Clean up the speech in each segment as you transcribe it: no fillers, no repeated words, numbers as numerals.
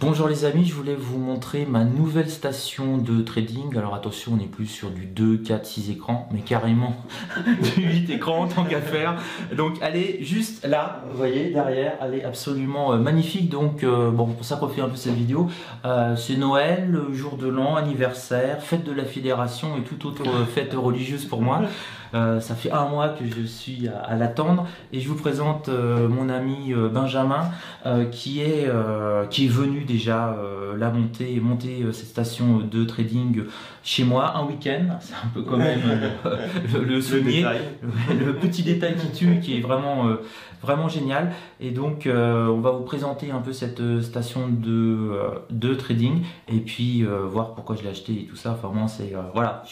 Bonjour les amis, je voulais vous montrer ma nouvelle station de trading. Alors attention, on n'est plus sur du 2, 4, 6 écrans, mais carrément du 8 écrans tant qu'à faire. Donc elle est juste là, vous voyez, derrière, elle est absolument magnifique. Donc bon, pour ça qu'on fait un peu cette vidéo, c'est Noël, jour de l'an, anniversaire, fête de la fédération et toute autre fête religieuse pour moi. Ça fait un mois que je suis à l'attendre et je vous présente mon ami Benjamin qui est venu déjà monter cette station de trading chez moi un week-end. C'est un peu quand même le souvenir, le petit détail qui tue, qui est vraiment génial. Et donc on va vous présenter un peu cette station de trading et puis voir pourquoi je l'ai acheté et tout ça. Enfin moi c'est voilà,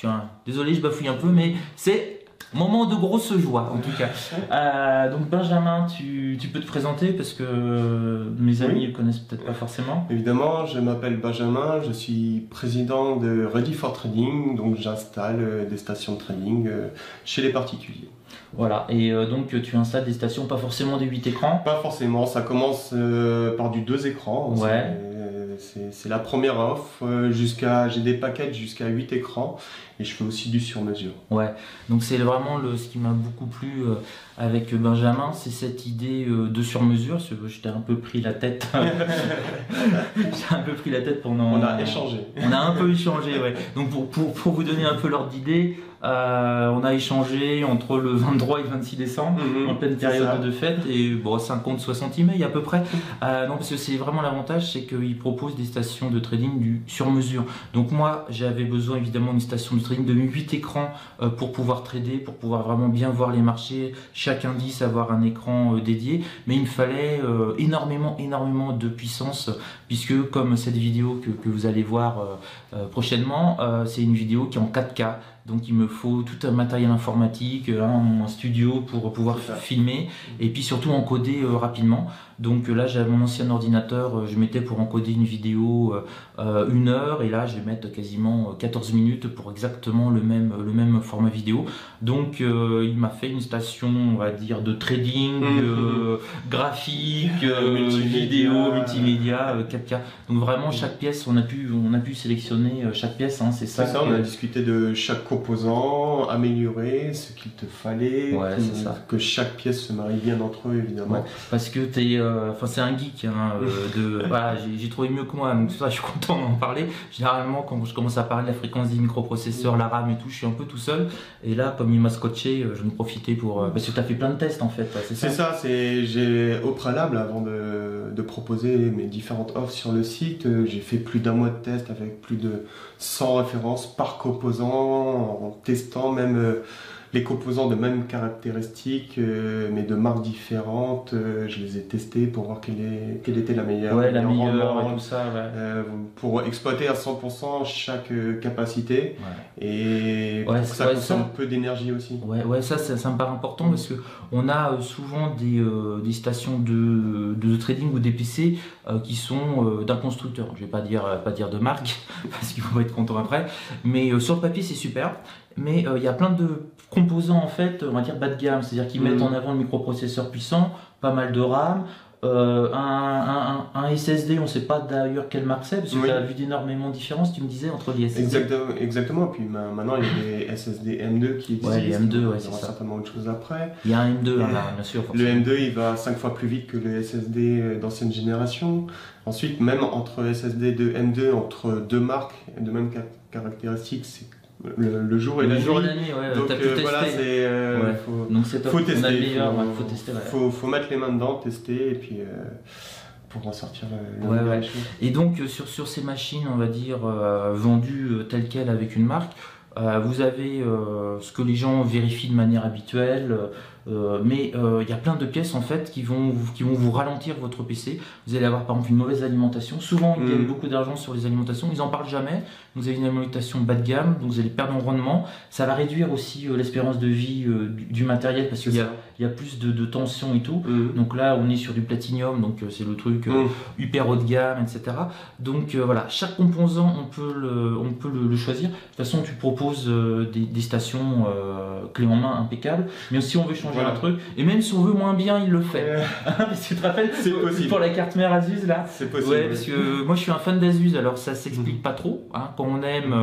désolé, je bafouille un peu, mais c'est moment de grosse joie en tout cas. Donc Benjamin, tu peux te présenter parce que mes amis ne connaissent peut-être pas forcément. Évidemment, je m'appelle Benjamin, je suis président de Ready for Trading, donc j'installe des stations de trading chez les particuliers. Voilà, et donc tu installes des stations, pas forcément des 8 écrans. Pas forcément, ça commence par du 2 écrans. Ouais. C'est la première offre, j'ai des paquets jusqu'à 8 écrans et je fais aussi du sur-mesure. Ouais, donc c'est vraiment ce qui m'a beaucoup plu avec Benjamin, c'est cette idée de sur-mesure. Je t'ai un peu pris la tête. J'ai un peu pris la tête pendant... On a échangé. On a un peu échangé, ouais. Donc pour vous donner un peu l'ordre d'idée, on a échangé entre le 23 et le 26 décembre, en pleine période de fête, et bon, 50-60 emails à peu près. Non, parce que c'est vraiment l'avantage, c'est qu'ils proposent des stations de trading du sur-mesure. Donc moi, j'avais besoin évidemment d'une station de trading de 8 écrans pour pouvoir trader, pour pouvoir vraiment bien voir les marchés, chaque indice avoir un écran dédié, mais il me fallait énormément de puissance, puisque comme cette vidéo que vous allez voir prochainement, c'est une vidéo qui est en 4K. Donc il me faut tout un matériel informatique, un studio pour pouvoir filmer et puis surtout encoder rapidement. Donc là j'avais mon ancien ordinateur, je mettais pour encoder une vidéo 1 heure et là je vais mettre quasiment 14 minutes pour exactement le même format vidéo. Donc il m'a fait une station, on va dire, de trading, graphique, vidéo, multimédia, 4K. Donc vraiment chaque pièce, on a pu sélectionner chaque pièce, hein, c'est ça. On a discuté de chaque composant, améliorer ce qu'il te fallait, que chaque pièce se marie bien entre eux évidemment. Ouais, parce que c'est un geek, hein, voilà, j'ai trouvé mieux que moi, donc ça je suis content d'en parler. Généralement quand je commence à parler de la fréquence des microprocesseurs, la RAM et tout, je suis un peu tout seul. Et là comme il m'a scotché, je vais en profiter pour... parce que tu as fait plein de tests en fait, c'est ça? C'est ça, j'ai au préalable, avant de proposer mes différentes offres sur le site, j'ai fait plus d'1 mois de test avec plus de 100 références par composant, en testant même les composants de mêmes caractéristiques, mais de marques différentes. Je les ai testés pour voir quelle était la meilleure. Ouais, la meilleure et tout ça. Ouais. Pour exploiter à 100% chaque capacité et pour que ça consomme peu d'énergie aussi. Ouais, ça me paraît important parce que on a souvent des stations de trading ou des PC qui sont d'un constructeur. Je vais pas dire de marque parce qu'ils vont être contents après. Mais sur le papier c'est super. Mais il y a plein de composants en fait, on va dire bas de gamme, c'est-à-dire qu'ils mettent en avant le microprocesseur puissant, pas mal de RAM, un SSD, on ne sait pas d'ailleurs quelle marque c'est, parce que tu as vu d'énormément de différences, tu me disais, entre les SSD. Exactement, puis maintenant il y a des SSD M2 qui existent, les M2, il y aura ça. certainement autre chose après. Il y a un M2, là, bien sûr. Forcément. Le M2 il va 5 fois plus vite que le SSD d'ancienne génération. Ensuite, même entre SSD de M2, entre deux marques de même caractéristiques, c'est le jour et la nuit. Ouais. Donc voilà, faut tester. Faut mettre les mains dedans, tester et puis pour ressortir le Et donc sur ces machines, on va dire vendues telles quelles avec une marque, vous avez ce que les gens vérifient de manière habituelle, mais il y a plein de pièces en fait qui vont vous ralentir votre PC. Vous allez avoir par exemple une mauvaise alimentation. Souvent ils gagnent beaucoup d'argent sur les alimentations, ils en parlent jamais. Vous avez une alimentation bas de gamme, donc vous allez perdre en rendement. Ça va réduire aussi l'espérance de vie du matériel parce qu'il il y a plus de tension et tout. Donc là, on est sur du platinium, donc c'est le truc hyper haut de gamme, etc. Donc voilà, chaque composant, on peut le choisir. De toute façon, tu proposes des stations clé en main impeccables, mais si on veut changer un truc, et même si on veut moins bien, il le fait. Parce que tu te rappelles, c'est possible. Pour la carte mère Asus, là, c'est possible. Ouais, parce que moi je suis un fan d'Asus, alors ça s'explique pas trop. Quand on aime,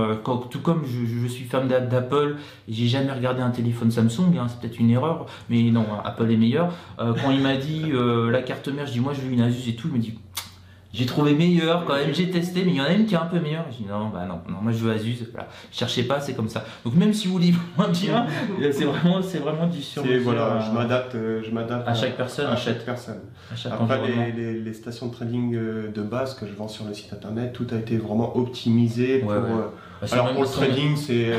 tout comme je suis fan d'Apple, et j'ai jamais regardé un téléphone Samsung, c'est peut-être une erreur, mais non, Apple est meilleur. Quand il m'a dit la carte mère, je dis moi je veux une Asus et tout, il me dit j'ai trouvé meilleur quand même, j'ai testé, mais il y en a une qui est un peu meilleure. Je dis non, moi je veux Asus, voilà. Cherchez pas, c'est comme ça. Donc même si vous voulez moins bien, c'est vraiment du sur mesure. Voilà, je m'adapte à chaque personne, à chaque personne. À chaque Après les stations de trading de base que je vends sur le site internet, tout a été vraiment optimisé pour. Alors pour le trading, c'est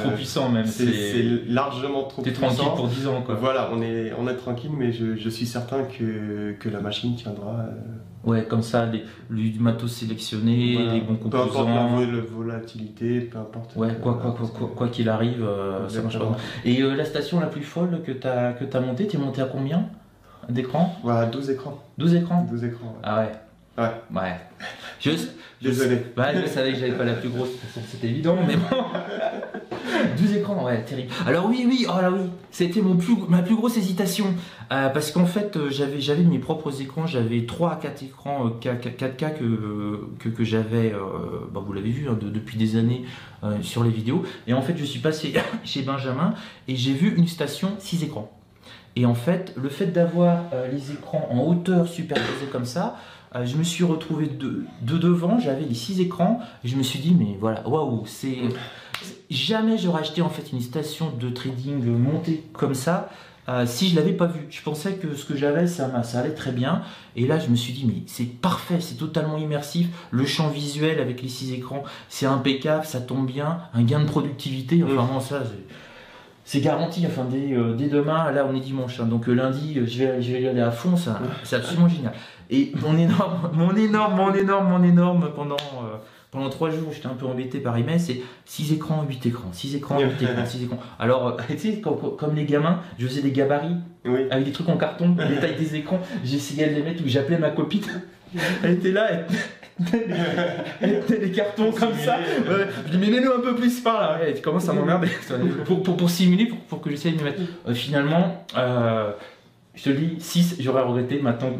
trop puissant même. C'est largement trop puissant. T'es tranquille pour 10 ans quoi. Voilà, on est tranquille, mais je suis certain que la machine tiendra. Ouais, comme ça, du matos sélectionné, les bons composants. Peu importe la volatilité, peu importe. Ouais, quoi qu'il arrive, ça marche pas. Et la station la plus folle que t'as montée, t'es monté à combien d'écrans? Voilà, 12 écrans. 12 écrans? 12 écrans. Ouais. Ah ouais. Ouais. Désolé. Je savais que j'avais pas la plus grosse, c'était évident, mais bon. 12 écrans, ouais, terrible. Alors oui, c'était ma plus grosse hésitation. Parce qu'en fait, j'avais mes propres écrans, j'avais 3 à 4 écrans 4K que j'avais, vous l'avez vu depuis des années sur les vidéos. Et en fait, je suis passé chez Benjamin et j'ai vu une station 6 écrans. Et en fait, le fait d'avoir les écrans en hauteur superposés comme ça, je me suis retrouvé de devant, j'avais les 6 écrans, et je me suis dit, mais voilà, waouh, jamais j'aurais acheté en fait une station de trading montée comme ça si je l'avais pas vu. Je pensais que ce que j'avais, ça allait très bien, et là je me suis dit, mais c'est parfait, c'est totalement immersif, le champ visuel avec les 6 écrans, c'est impeccable, ça tombe bien, un gain de productivité, enfin vraiment ça... C'est garanti, enfin dès demain, là on est dimanche, donc lundi je vais y aller à fond, c'est absolument génial. Et mon énorme pendant 3 jours, j'étais un peu embêté par email, c'est 6 écrans, 8 écrans, 6 écrans, 8 écrans, 6 écrans. Alors, tu sais, comme les gamins, je faisais des gabarits avec des trucs en carton, les tailles des écrans, j'essayais de les mettre, ou j'appelais ma copine, elle était là, elle était les cartons comme ça. Je dis, mais mets-nous un peu plus par là. Elle commence à m'emmerder pour simuler, pour que j'essaye de me mettre. Finalement, je te le dis, 6, j'aurais regretté maintenant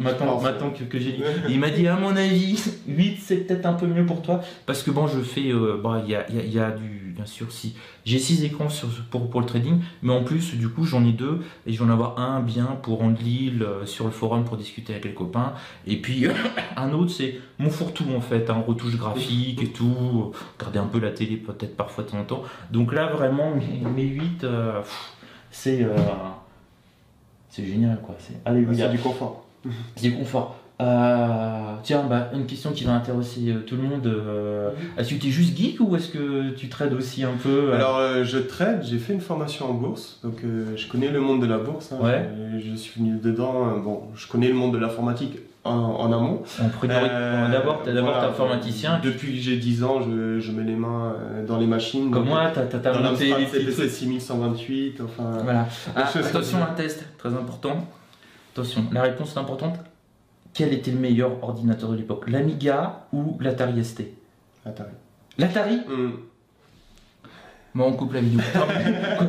que j'ai dit. Et il m'a dit, à mon avis, 8, c'est peut-être un peu mieux pour toi. Parce que bon, je fais. Il y a du. Bien sûr, si. J'ai 6 écrans pour le trading, mais en plus, du coup, j'en ai 2. Et je vais en avoir un bien pour rendre l'île sur le forum pour discuter avec les copains. Et puis, un autre, c'est mon fourre-tout en fait, retouche graphique et tout. Regarder un peu la télé, peut-être parfois de temps en temps. Donc là, vraiment, mes 8, c'est génial quoi. C'est du confort. C'est du confort. Tiens, une question qui va intéresser tout le monde. Est-ce que tu es juste geek ou est-ce que tu trades aussi un peu Alors, je trade, j'ai fait une formation en bourse, donc je connais le monde de la bourse. Ouais. Je suis venu dedans. Je connais le monde de l'informatique en amont. D'abord, t'es informaticien. Depuis que j'ai 10 ans, je mets les mains dans les machines. Comme moi, t'as monté les CPC 6128. Enfin. Voilà. Attention, un test très important. Attention, la réponse est importante. Quel était le meilleur ordinateur de l'époque, l'Amiga ou l'Atari ST? L'Atari. Bon, on coupe la vidéo.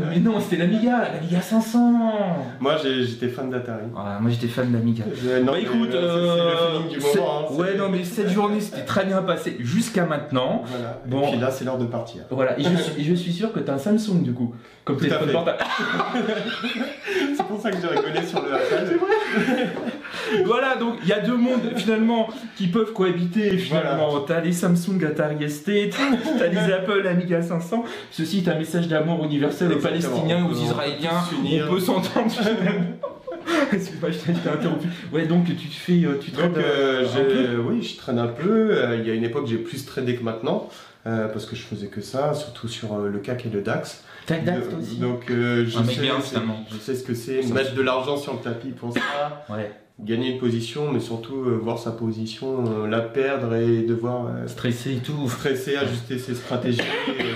Mais non, c'était l'Amiga 500. Moi, j'étais fan d'Atari. Moi, j'étais fan d'Amiga. Écoute, c'est le feeling du moment. Ouais, non, mais cette journée, c'était très bien passé jusqu'à maintenant. Voilà. Bon. Et puis là, c'est l'heure de partir. Voilà. Et je suis sûr que tu as un Samsung, du coup, comme téléphone portable. C'est pour ça que j'ai rigolé sur le Apple. C'est vrai. Voilà, donc il y a deux mondes finalement qui peuvent cohabiter. Finalement, voilà. T'as les Samsung Atari ST, t'as les Apple Amiga 500. Ceci est un message d'amour universel aux Palestiniens, aux Israéliens. On peut s'entendre finalement. Excuse-moi, je t'ai interrompu. Ouais, donc tu trades oui, je traîne un peu. Il y a une époque, j'ai plus tradé que maintenant. Parce que je faisais que ça, surtout sur le CAC et le DAX. DAX aussi. Donc je sais ce que c'est, mettre de l'argent sur le tapis pour ça, gagner une position, mais surtout voir sa position, la perdre et devoir stresser et tout. Stresser, ajuster ses stratégies,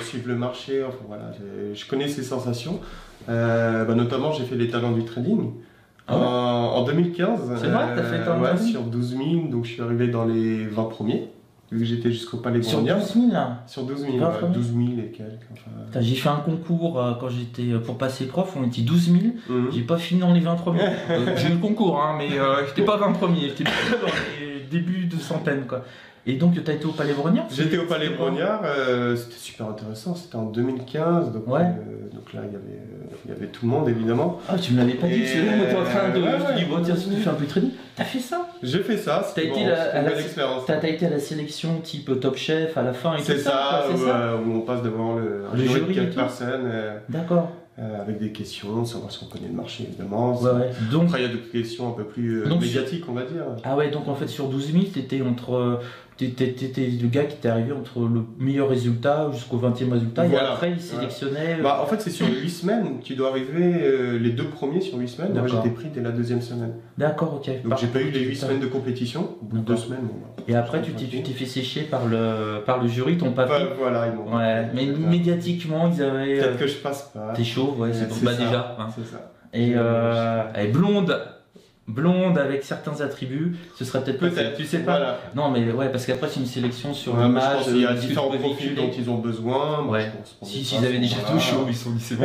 suivre le marché. Enfin voilà, je connais ces sensations. Notamment, j'ai fait les talents du trading. Ah ouais. En 2015. C'est vrai, t'as fait ouais, sur 12 000, donc je suis arrivé dans les 20 premiers, vu que j'étais jusqu'au Palais Sur Brongniart. 12 000 là. Sur 12 000, 20 ouais, premiers. 12 000 et quelques. Enfin... Putain, j'ai fait un concours quand j'étais pour passer prof, on était 12 000. Mhm. J'ai pas fini dans les 20 premiers. J'ai eu le concours, hein, mais j'étais pas 20 premiers, j'étais plutôt dans les débuts de centaines quoi. Et donc t'as été au Palais Brongniart? J'étais au Palais Brongniart, c'était super intéressant, c'était en 2015, donc, Ouais. donc là il y avait tout le monde évidemment. Ah, tu me l'avais pas dit, parce que là, moi, t'es en train de. ouais, Je te dis, bon, tiens, si tu fais un peu de trading. T'as fait ça? J'ai fait ça, c'était T'as été à une la- belle expérience. T'as été à la sélection type Top Chef à la fin et tout C'est ça, quoi, c'est ça où on passe devant un Le jury de jury et 4 tout. personnes, D'accord. avec des questions, savoir si on connaît le marché évidemment. Ouais, ouais. Donc, Après il y a des questions un peu plus Donc, médiatiques on va dire. ah ouais, donc en fait, sur 12 000, t'étais entre. T'étais le gars qui t'est arrivé entre le meilleur résultat jusqu'au 20e résultat, et Voilà. après il sélectionnait. Bah, en fait c'est sur 8 semaines, tu dois arriver les 2 premiers sur 8 semaines, moi D'accord. j'étais pris dès la 2e semaine. D'accord, ok. Donc j'ai pas eu les 8 Putain. semaines de compétition, au bout de 2 D'accord. semaines. Bon, bah, Et après, tu t'es fait sécher par le jury, ton papier. Bah, voilà, ils m'ont. Ouais, mais médiatiquement, ils avaient. Peut-être que je passe pas. T'es chaud, ouais, c'est C'est bah, ça, déjà. Hein. C'est ça. Et elle est blonde avec certains attributs, ce serait peut-être Peut-être, tu sais pas. Voilà. Non, mais ouais, parce qu'après, c'est une sélection sur Ouais, mais je l'image. pense qu'il y a ce que tu différents peux profils véhiculer. dont ils ont besoin. Moi, Ouais. je correspondais Si, pas s'ils à ce avaient déjà moment-là. tout chaud, ils se sont dit c'est bon.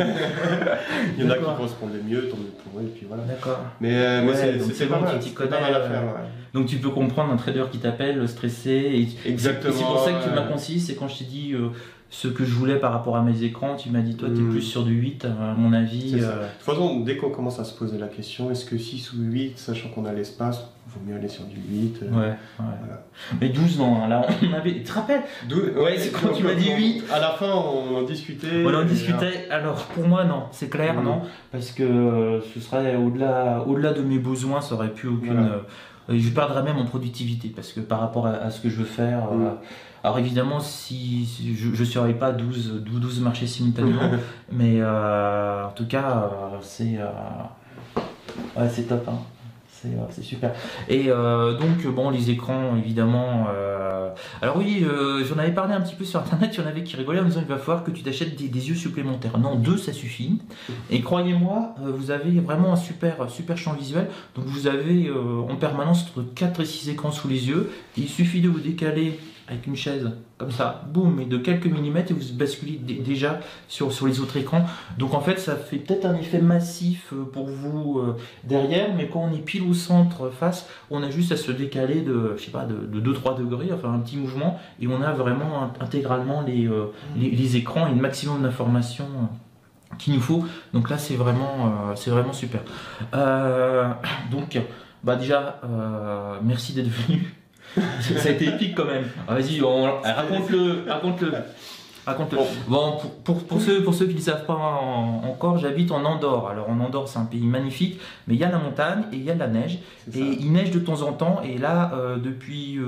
Il y en a qui D'accord. correspondaient mieux, tant mieux pour eux, et puis voilà. D'accord. Mais Ouais, c'est donc c'est c'est pas bon, mal, tu t'y c'est pas connais, mal à faire. Ouais. Donc tu peux comprendre un trader qui t'appelle, stressé. Et Exactement. c'est pour ça que tu m'as conseillé, c'est quand je t'ai dit ce que je voulais par rapport à mes écrans, tu m'as dit toi t'es plus sur du 8, à mon avis. C'est ça. De toute façon, dès qu'on commence à se poser la question, est-ce que 6 ou 8, sachant qu'on a l'espace, il vaut mieux aller sur du 8. Ouais. Voilà. Mais 12 non, là on avait. Tu te rappelles? Ouais, c'est quand tu m'as dit 8. À la fin, on en discutait. On en discutait. Alors pour moi non, c'est clair non, parce que ce serait au-delà de mes besoins, ça aurait pu aucune. Voilà. Je perdrais même en productivité parce que par rapport à ce que je veux faire. Alors évidemment, si je ne surveille pas 12 marchés simultanément, mais en tout cas, c'est top. Hein. C'est super. Et donc, bon, les écrans, évidemment. Alors oui, j'en avais parlé un petit peu sur Internet, il y en avait qui rigolaient en disant il va falloir que tu t'achètes des yeux supplémentaires. Non, 2, ça suffit. Et croyez-moi, vous avez vraiment un super champ visuel. Donc vous avez en permanence entre 4 et 6 écrans sous les yeux. Et il suffit de vous décaler avec une chaise, comme ça, boum, et de quelques millimètres, et vous basculez déjà sur les autres écrans. Donc en fait, ça fait peut-être un effet massif pour vous derrière, mais quand on est pile au centre face, on a juste à se décaler de 2-3 degrés, enfin un petit mouvement, et on a vraiment intégralement les écrans et le maximum d'informations qu'il nous faut. Donc là, c'est vraiment super. Donc, bah déjà, merci d'être venu. Ça a été épique quand même. Ah, vas-y, raconte-le. Bon, pour ceux qui ne le savent pas encore, j'habite en Andorre. Alors en Andorre, c'est un pays magnifique, mais il y a la montagne et il y a de la neige. Et il neige de temps en temps. Et là, depuis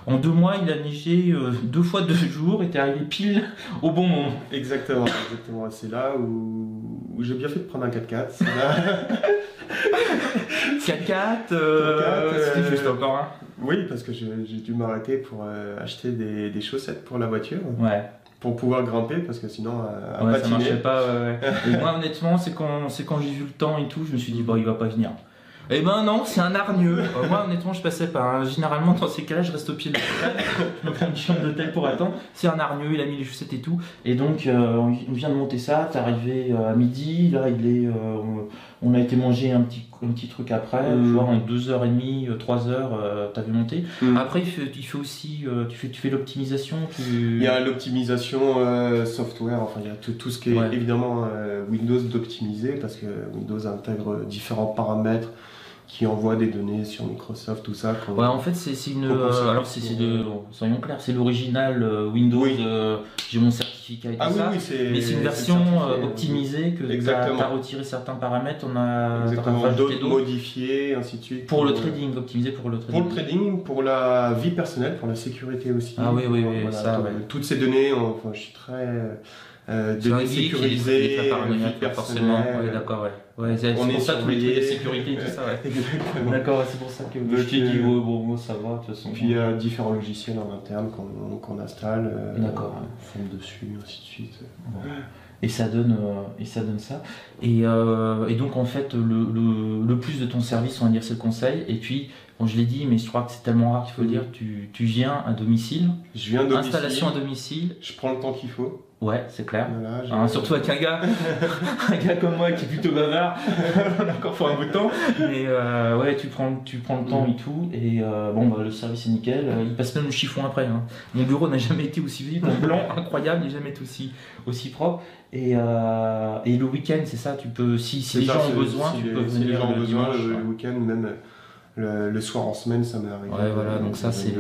en 2 mois, il a neigé 2 fois 2 jours. Et t'es arrivé pile au bon moment. Exactement. C'est là où j'ai bien fait de prendre un 4x4. C'est là... 4x4, c'était juste encore un. Oui, parce que j'ai dû m'arrêter pour acheter des chaussettes pour la voiture. Ouais. Pour pouvoir grimper, parce que sinon, à Ouais, ça patiner... marchait pas. Ouais. Et moi, honnêtement, c'est quand j'ai vu le temps et tout, je me suis dit, bon, il va pas venir. Eh ben non, c'est un hargneux. Moi, honnêtement, je passais pas. Hein. Généralement, dans ces cas-là, je reste au pied de la montagne. Je me prends une chambre d'hôtel pour attendre. C'est un hargneux, il a mis les chaussettes et tout. Et donc, on vient de monter ça. T'es arrivé à midi. Là, on a été manger un petit truc après. Tu vois, en 2h30, 3h, t'avais monté. Après, il fait aussi. Tu fais l'optimisation. Il y a l'optimisation software. Enfin, il y a tout ce qui est évidemment Windows d'optimiser, parce que Windows intègre différents paramètres qui envoie des données sur Microsoft, tout ça. Ouais, en fait, c'est une. Alors, soyons clairs, c'est l'original Windows. Oui. J'ai mon certificat et tout ça. Oui, mais c'est une version optimisée que tu as retiré certains paramètres, on a d'autres modifiés, ainsi de suite. Pour le trading, optimisé pour le trading. Pour le trading, pour la vie personnelle, pour la sécurité aussi. Ah oui, voilà, ça, toutes ces données, enfin, je suis très. Données sécurisées, forcément. Ouais, d'accord, ouais. C'est pour ça tous les trucs de sécurité et tout ça, ouais. D'accord, c'est pour ça que je t'ai dit, bon, ça va, de toute façon. Puis il y a différents logiciels en interne qu'on installe, d'accord. on fonde dessus, ainsi de suite. Bon. et ça donne ça. Et donc en fait, le plus de ton service, on va dire, c'est le conseil. Et puis, bon, je l'ai dit, mais je crois que c'est tellement rare qu'il faut le dire, tu viens à domicile. Je viens à domicile. Installation à domicile. Je prends le temps qu'il faut. Ouais, c'est clair. Voilà, surtout avec un gars comme moi qui est plutôt bavard, on a encore fait un bout de temps. Mais ouais, tu prends le temps et tout. Et bon, bah, le service est nickel. Il passe même le chiffon après. Hein. Mon bureau n'a jamais été aussi vite. Mon blanc, incroyable, n'a jamais été aussi propre. Et le week-end, c'est ça, tu peux, si les gens ont besoin, tu peux venir les gens ont le besoin, dimanche. le week-end, même le soir en semaine, ça m'est arrivé. Ouais, voilà, donc ça, c'est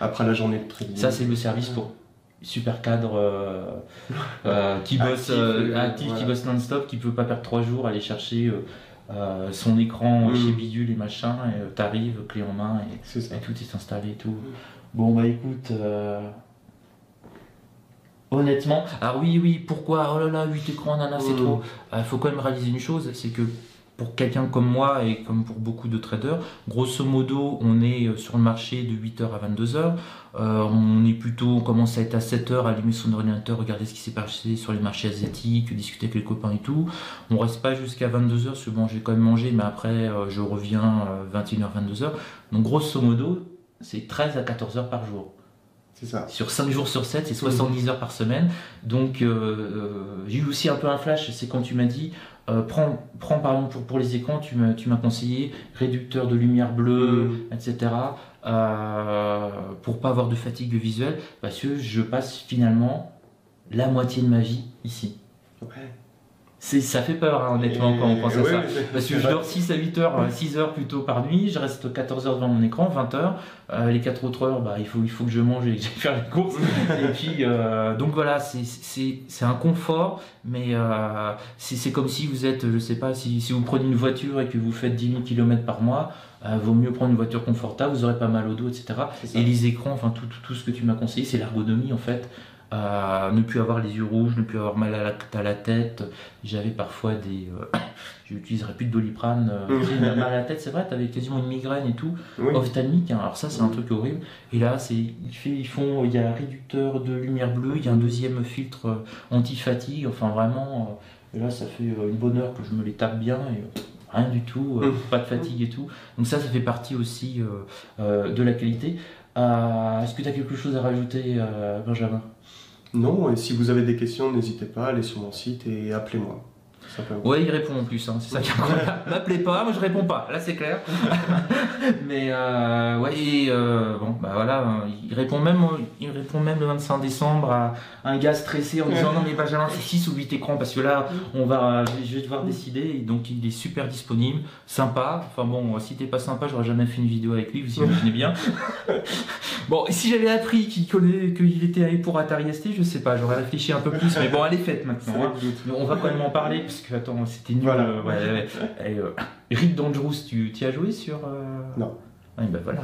après la journée de trading. Ça, c'est le service pour super cadre qui bosse actif, voilà. Qui bosse non-stop, qui peut pas perdre 3 jours, aller chercher son écran chez Bidule et machin, et t'arrives, clé en main, et tout est installé et tout. Bon, bah écoute, honnêtement, ah oui, pourquoi, oh là là, 8 écrans, nana, c'est trop. Faut quand même réaliser une chose, c'est que pour quelqu'un comme moi et comme pour beaucoup de traders, grosso modo, on est sur le marché de 8h à 22h. On commence à être à 7h, allumer son ordinateur, regarder ce qui s'est passé sur les marchés asiatiques, discuter avec les copains et tout. On reste pas jusqu'à 22h, parce que bon, j'ai quand même mangé, mais après, je reviens 21h, 22h. Donc, grosso modo, c'est 13 à 14h par jour. C'est ça. Sur 5 jours sur 7, c'est 70 heures par semaine. Donc, j'ai eu aussi un peu un flash, c'est quand tu m'as dit, prends par exemple pour les écrans, tu m'as conseillé réducteur de lumière bleue, etc. Pour pas avoir de fatigue visuelle, parce que je passe finalement la moitié de ma vie ici. Ouais. Ça fait peur, hein, honnêtement, quand on pense à ça. Parce que je dors 6 à 8 heures, 6 heures plutôt par nuit, je reste 14 heures devant mon écran, 20 heures. Les 4 autres heures, bah, il faut que je mange et que j'aille faire les courses. Et puis, donc voilà, c'est un confort, mais c'est comme si vous êtes, je sais pas, si vous prenez une voiture et que vous faites 10 000 km par mois, vaut mieux prendre une voiture confortable, vous n'aurez pas mal au dos, etc. Et les écrans, enfin tout ce que tu m'as conseillé, c'est l'ergonomie en fait. Ne plus avoir les yeux rouges, ne plus avoir mal à la tête. J'avais parfois je n'utiliserais plus de Doliprane. Mal à la tête, c'est vrai, tu avais quasiment une migraine et tout. Ophtalmique, hein. Alors ça c'est un truc horrible. Et là, il y a un réducteur de lumière bleue, il y a un deuxième filtre anti-fatigue. Enfin vraiment, et là ça fait une bonne heure que je me les tape bien. Et, rien du tout, pas de fatigue et tout. Donc ça fait partie aussi de la qualité. Est-ce que tu as quelque chose à rajouter, Benjamin ? Non, et si vous avez des questions, n'hésitez pas à aller sur mon site et appelez-moi. Ouais, il répond en plus, hein. C'est ça qui est incroyable. M'appelez pas, moi je réponds pas, là c'est clair. Mais ouais, bon, bah voilà, il répond même le 25 décembre à un gars stressé en disant non mais Benjamin, c'est 6 ou 8 écrans parce que là je vais devoir décider. Et donc il est super disponible, sympa. Enfin bon, si t'es pas sympa, j'aurais jamais fait une vidéo avec lui, vous imaginez bien. Bon, si j'avais appris qu'il était allé pour Atari ST, je sais pas, j'aurais réfléchi un peu plus, mais bon, elle est faite maintenant. Hein. On va quand même en parler, parce que attends, c'était nul. Voilà. Rick Dangerous, tu y as joué sur. Non. Ouais, bah voilà.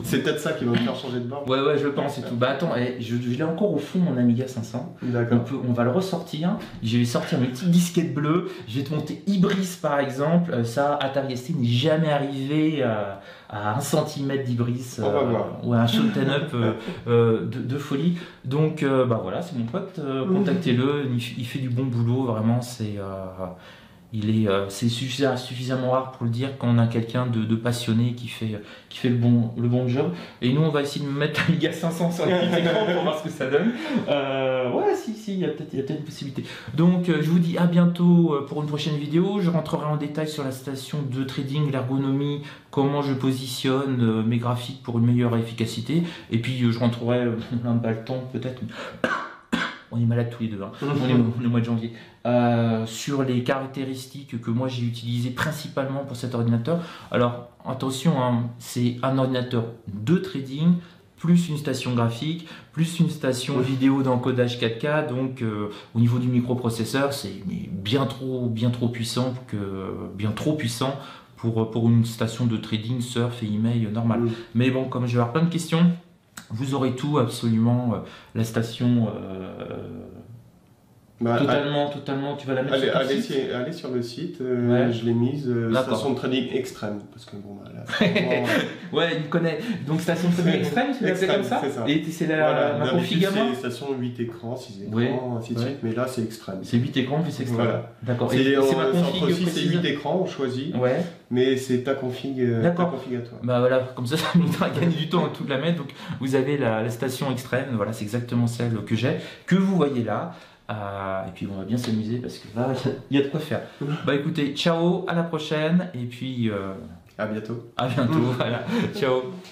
C'est peut-être ça qui va me faire changer de bord. Ouais, je pense et tout. Bah attends, je l'ai encore au fond, mon Amiga 500. D'accord. On va le ressortir. Je vais sortir mes petites disquettes bleues. Je vais te monter Ibris par exemple. Ça, Atari ST n'est jamais arrivé à 1 cm d'Ibris. On va voir. Ou un shoot-'em up de folie. Donc, bah voilà, c'est mon pote. Contactez-le. Il fait du bon boulot. Vraiment, c'est suffisamment rare pour le dire quand on a quelqu'un de passionné qui fait le bon job. Et nous on va essayer de mettre l'Amiga 500 sur les petits écrans pour voir ce que ça donne. Ouais, si, il y a peut-être une possibilité. Donc je vous dis à bientôt pour une prochaine vidéo. Je rentrerai en détail sur la station de trading, l'ergonomie, comment je positionne mes graphiques pour une meilleure efficacité. Et puis je rentrerai, on n'a pas le temps peut-être. On est malades tous les deux, hein. On est au mois de janvier. Sur les caractéristiques que moi j'ai utilisées principalement pour cet ordinateur. Alors attention, hein, c'est un ordinateur de trading, plus une station graphique, plus une station vidéo d'encodage 4K. Donc au niveau du microprocesseur, c'est bien trop puissant pour une station de trading, surf et email normale. Mais bon, comme je vais avoir plein de questions, vous aurez tout absolument, la station Bah, Totalement, tu vas la mettre sur ton site. allez sur le site, Ouais. je l'ai mise, D'accord. station de trading extrême, parce que bon, bah, là, c'est vraiment, Ouais, il me connaît. Donc station de trading extrême, tu l'appelles comme ça? c'est ça. Et c'est voilà, ma config d'habitude, à moi? c'est station 8 écrans, 6 écrans, Ouais. ainsi de suite, mais là c'est extrême. C'est 8 écrans plus extrême. Voilà. D'accord. C'est Et c'est ma entre config 6 et précise. 8 écrans, on choisit, Ouais. mais c'est ta config à toi. Bah voilà, comme ça m'aidera à gagner du temps à tout la mettre. Donc vous avez la station extrême, voilà, c'est exactement celle que j'ai, que vous voyez là. Et puis on va bien s'amuser parce que là, il y a de quoi faire. Bah écoutez, ciao, à la prochaine, et puis À bientôt. à bientôt, voilà, ciao.